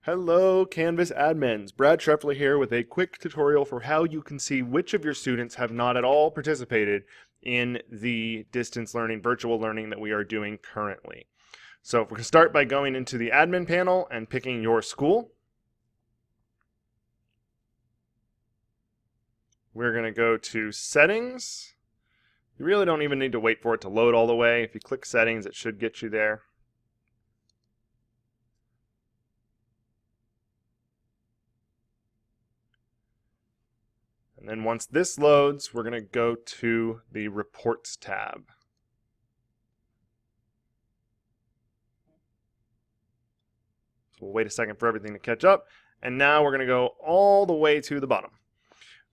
Hello Canvas admins, Brad Schreffler here with a quick tutorial for how you can see which of your students have not at all participated in the distance learning, virtual learning that we are doing currently. So if we can start by going into the admin panel and picking your school. We're going to go to settings. You really don't even need to wait for it to load all the way. If you click settings, it should get you there. And then once this loads, we're going to go to the Reports tab. So we'll wait a second for everything to catch up. And now we're going to go all the way to the bottom.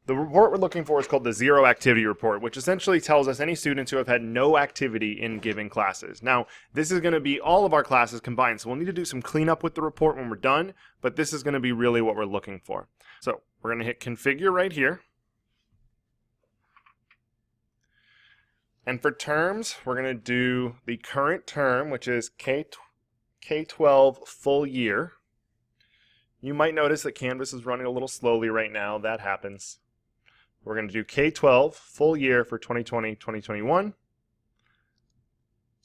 The report we're looking for is called the Zero Activity Report, which essentially tells us any students who have had no activity in given classes. Now, this is going to be all of our classes combined, so we'll need to do some cleanup with the report when we're done, but this is going to be really what we're looking for. So we're going to hit Configure right here. And for terms, we're going to do the current term, which is K-12 full year. You might notice that Canvas is running a little slowly right now. That happens. We're going to do K-12 full year for 2020-2021.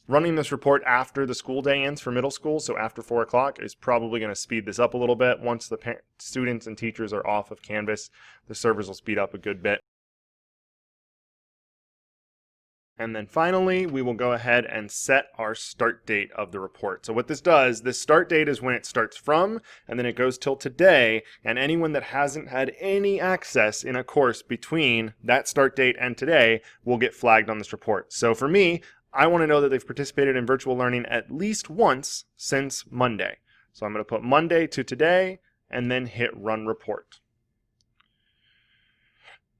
Running this report after the school day ends for middle school, so after 4 o'clock, is probably going to speed this up a little bit. Once the students and teachers are off of Canvas, the servers will speed up a good bit. And then finally, we will go ahead and set our start date of the report. So what this does, this start date is when it starts from, and then it goes till today, and anyone that hasn't had any access in a course between that start date and today will get flagged on this report. So for me, I want to know that they've participated in virtual learning at least once since Monday. So I'm going to put Monday to today, and then hit Run Report.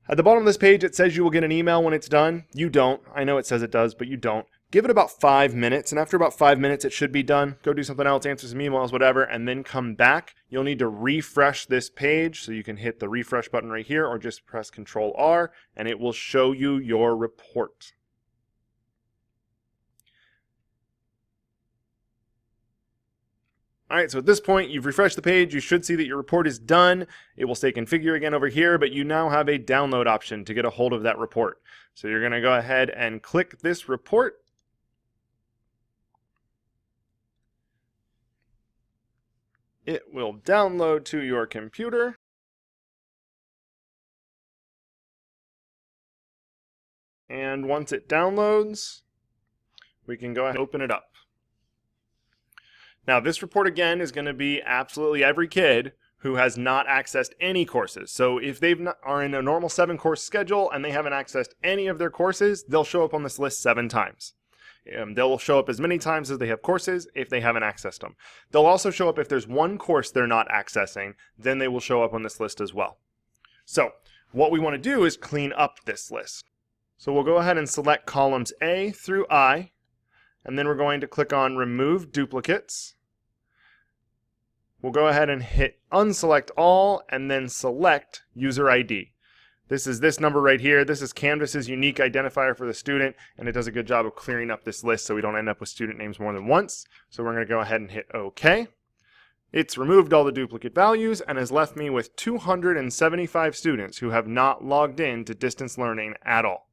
At the bottom of this page, it says you will get an email when it's done. You don't. I know it says it does, but you don't. Give it about 5 minutes, and after about 5 minutes, it should be done. Go do something else, answer some emails, whatever, and then come back. You'll need to refresh this page, so you can hit the refresh button right here, or just press Control-R, and it will show you your report. All right, so at this point, you've refreshed the page. You should see that your report is done. It will say configure again over here, but you now have a download option to get a hold of that report. So you're going to go ahead and click this report. It will download to your computer. And once it downloads, we can go ahead and open it up. Now, this report, again, is going to be absolutely every kid who has not accessed any courses. So if they are in a normal 7-course schedule and they haven't accessed any of their courses, they'll show up on this list 7 times. They'll show up as many times as they have courses if they haven't accessed them. They'll also show up if there's one course they're not accessing, then they will show up on this list as well. So what we want to do is clean up this list. So we'll go ahead and select columns A through I, and then we're going to click on Remove Duplicates. We'll go ahead and hit Unselect All and then select User ID. This is this number right here. This is Canvas's unique identifier for the student, and it does a good job of clearing up this list so we don't end up with student names more than once. So we're going to go ahead and hit OK. It's removed all the duplicate values and has left me with 275 students who have not logged in to distance learning at all.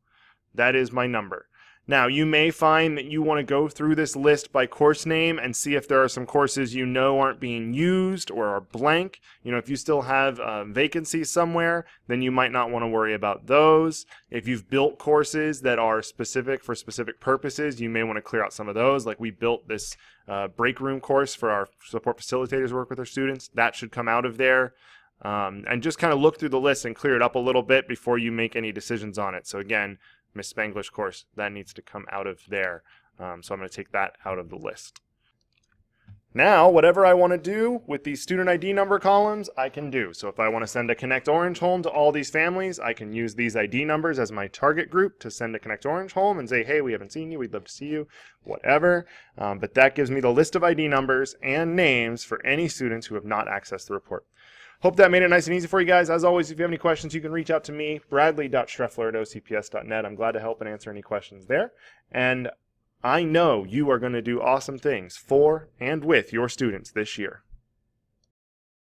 That is my number. Now, you may find that you want to go through this list by course name and see if there are some courses you know aren't being used or are blank. You know, if you still have vacancies somewhere, then you might not want to worry about those. If you've built courses that are specific for specific purposes, you may want to clear out some of those. Like we built this break room course for our support facilitators work with their students. That should come out of there. And just kind of look through the list and clear it up a little bit before you make any decisions on it. So again, Miss Spanglish course, that needs to come out of there. So I'm going to take that out of the list. Now, whatever I want to do with these student ID number columns, I can do. So if I want to send a Connect Orange home to all these families, I can use these ID numbers as my target group to send a Connect Orange home and say, hey, we haven't seen you, we'd love to see you, whatever. But that gives me the list of ID numbers and names for any students who have not accessed the report. Hope that made it nice and easy for you guys. As always, if you have any questions, you can reach out to me, bradley.schreffler@ocps.net. I'm glad to help and answer any questions there. And I know you are going to do awesome things for and with your students this year.